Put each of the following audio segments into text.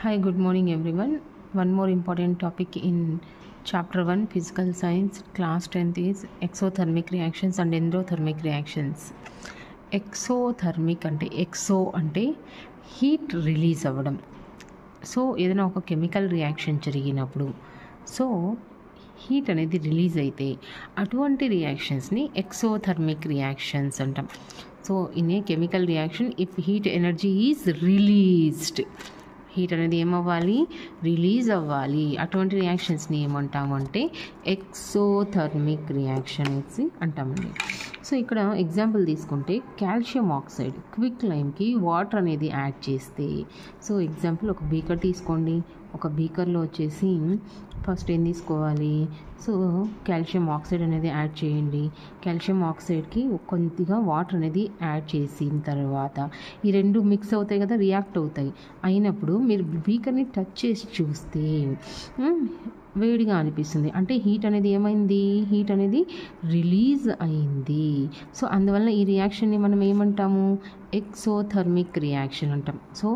Hi, good morning everyone. One more important topic in chapter 1 physical science class 10th is exothermic reactions and endothermic reactions. Exothermic అంటే exo అంటే heat release అవ్వడం. So ఏదైనా ఒక chemical reaction జరిగినప్పుడు so heat అనేది release అయితే అటువంటి రియాక్షన్స్ని exothermic reactions అంటాం. So in a chemical reaction if heat energy is released, heat అనేది ఏమవ్వాలి, రిలీజ్ అవ్వాలి. అటువంటి రియాక్షన్స్ని ఏమంటాము అంటే ఎక్సోథర్మిక్ రియాక్షన్ అనేసి అంటామండి. సో ఇక్కడ ఎగ్జాంపుల్ తీసుకుంటే కాల్షియం ఆక్సైడ్ క్విక్ లైమ్కి వాటర్ అనేది యాడ్ చేస్తే, సో ఎగ్జాంపుల్ ఒక బీకర్ తీసుకోండి. ఒక బీకర్లో వచ్చేసి ఫస్ట్ ఏం తీసుకోవాలి, సో కాల్షియం ఆక్సైడ్ అనేది యాడ్ చేయండి. కాల్షియం ఆక్సైడ్కి కొద్దిగా వాటర్ అనేది యాడ్ చేసిన తర్వాత ఈ రెండు మిక్స్ అవుతాయి కదా, రియాక్ట్ అవుతాయి. అయినప్పుడు మీరు బీకర్ని టచ్ చేసి చూస్తే వేడిగా అనిపిస్తుంది, అంటే హీట్ అనేది ఏమైంది, హీట్ అనేది రిలీజ్ అయింది. సో అందువల్ల ఈ రియాక్షన్ని మనం ఏమంటాము, ఎక్సోథర్మిక్ రియాక్షన్ అంటాం. సో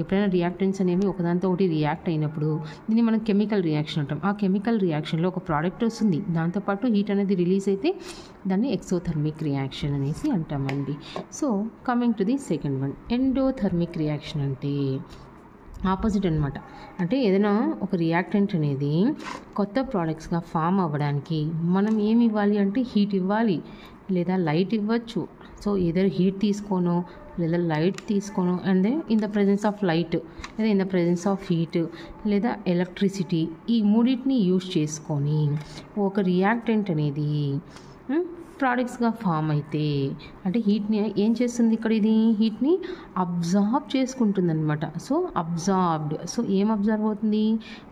ఎప్పుడైనా రియాక్టెంట్స్ అనేవి ఒకదాంతో ఒకటి రియాక్ట్ అయినప్పుడు దీన్ని మనం కెమికల్ రియాక్షన్ అంటాం. ఆ కెమికల్ రియాక్షన్లో ఒక ప్రోడక్ట్ వస్తుంది, దాంతోపాటు హీట్ అనేది రిలీజ్ అయితే దాన్ని ఎక్సోథర్మిక్ రియాక్షన్ అనేసి అంటామండి. So coming to the second one, endothermic reaction అంటే ఆపోజిట్ అనమాట. అంటే ఏదైనా ఒక రియాక్టెంట్ అనేది కొత్త ప్రోడక్ట్స్గా ఫామ్ అవ్వడానికి మనం ఏమి ఇవ్వాలి అంటే హీట్ ఇవ్వాలి, లేదా లైట్ ఇవ్వచ్చు. సో ఏదైనా హీట్ తీసుకోనో లేదా లైట్ తీసుకోనో, and in the presence of light లేదా in the presence of heat లేదా ఎలక్ట్రిసిటీ, ఈ మూడింటిని యూజ్ చేసుకొని ఒక రియాక్టెంట్ అనేది ప్రోడక్ట్స్గా ఫామ్ అయితే, అంటే హీట్ని ఏం చేస్తుంది, ఇక్కడ ఇది హీట్ని అబ్జార్బ్ చేసుకుంటుంది అనమాట. సో అబ్జార్బ్డ్, సో ఏం అబ్జర్వ్ అవుతుంది,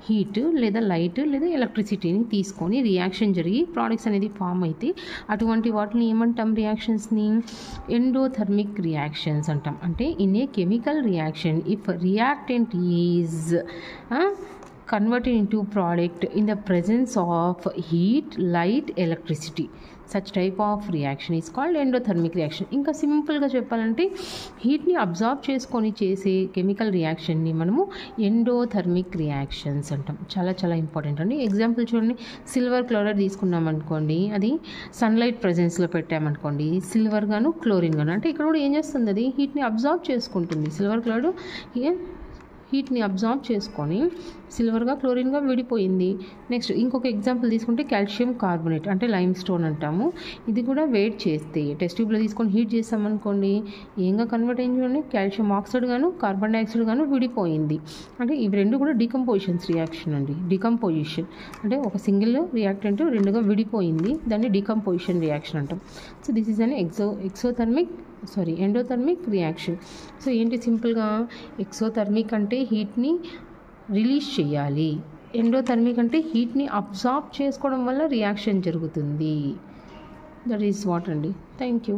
హీట్ లేదా లైట్ లేదా ఎలక్ట్రిసిటీని తీసుకొని రియాక్షన్ జరిగి ప్రోడక్ట్స్ అనేది ఫామ్ అయితే అటువంటి వాటిని ఏమంటాం, రియాక్షన్స్ని ఎండోథర్మిక్ రియాక్షన్స్ అంటాం. అంటే in a chemical reaction if reactant is converted into product in the presence of heat, light, electricity, such type of reaction is called endothermic reaction. ఇంకా సింపుల్గా చెప్పాలంటే హీట్ని అబ్జార్బ్ చేసుకొని చేసే కెమికల్ రియాక్షన్ని మనము ఎండోథర్మిక్ రియాక్షన్స్ అంటాం. చాలా చాలా ఇంపార్టెంట్ అండి. ఎగ్జాంపుల్ చూడండి, సిల్వర్ క్లోరైడ్ తీసుకున్నాం అనుకోండి, అది సన్లైట్ ప్రజెన్స్లో పెట్టామనుకోండి, సిల్వర్ గాను క్లోరిన్ గాను, అంటే ఇక్కడ కూడా ఏం చేస్తుంది, అది హీట్ని అబ్జార్బ్ చేసుకుంటుంది. సిల్వర్ క్లోరైడ్ హీట్ని అబ్జార్బ్ చేసుకొని సిల్వర్గా క్లోరిన్గా విడిపోయింది. నెక్స్ట్ ఇంకొక ఎగ్జాంపుల్ తీసుకుంటే కాల్షియం కార్బోనేట్ అంటే లైమ్ స్టోన్ అంటాము. ఇది కూడా వేడి చేస్తే టెస్ట్ ట్యూబ్లో తీసుకొని హీట్ చేస్తామనుకోండి, ఏంగా కన్వర్ట్ అయింది చూడండి, కాల్షియం ఆక్సైడ్ గాను కార్బన్ డైఆక్సైడ్ గాను విడిపోయింది. అంటే ఇవి రెండు కూడా డికంపోజిషన్స్ రియాక్షన్ అండి. డికంపోజిషన్ అంటే ఒక సింగిల్ రియాక్టెంట్ రెండుగా విడిపోయింది, దాన్ని డికంపోజిషన్ రియాక్షన్ అంటాం. So this is an endothermic reaction. So ఏంటి సింపుల్గా, ఎక్సోథర్మిక్ అంటే హీట్ని రిలీజ్ చేయాలి, ఎండోథర్మిక్ అంటే హీట్ని అబ్జార్బ్ చేసుకోవడం వల్ల రియాక్షన్ జరుగుతుంది. దట్ ఈస్ వాట్ అండి. Thank you.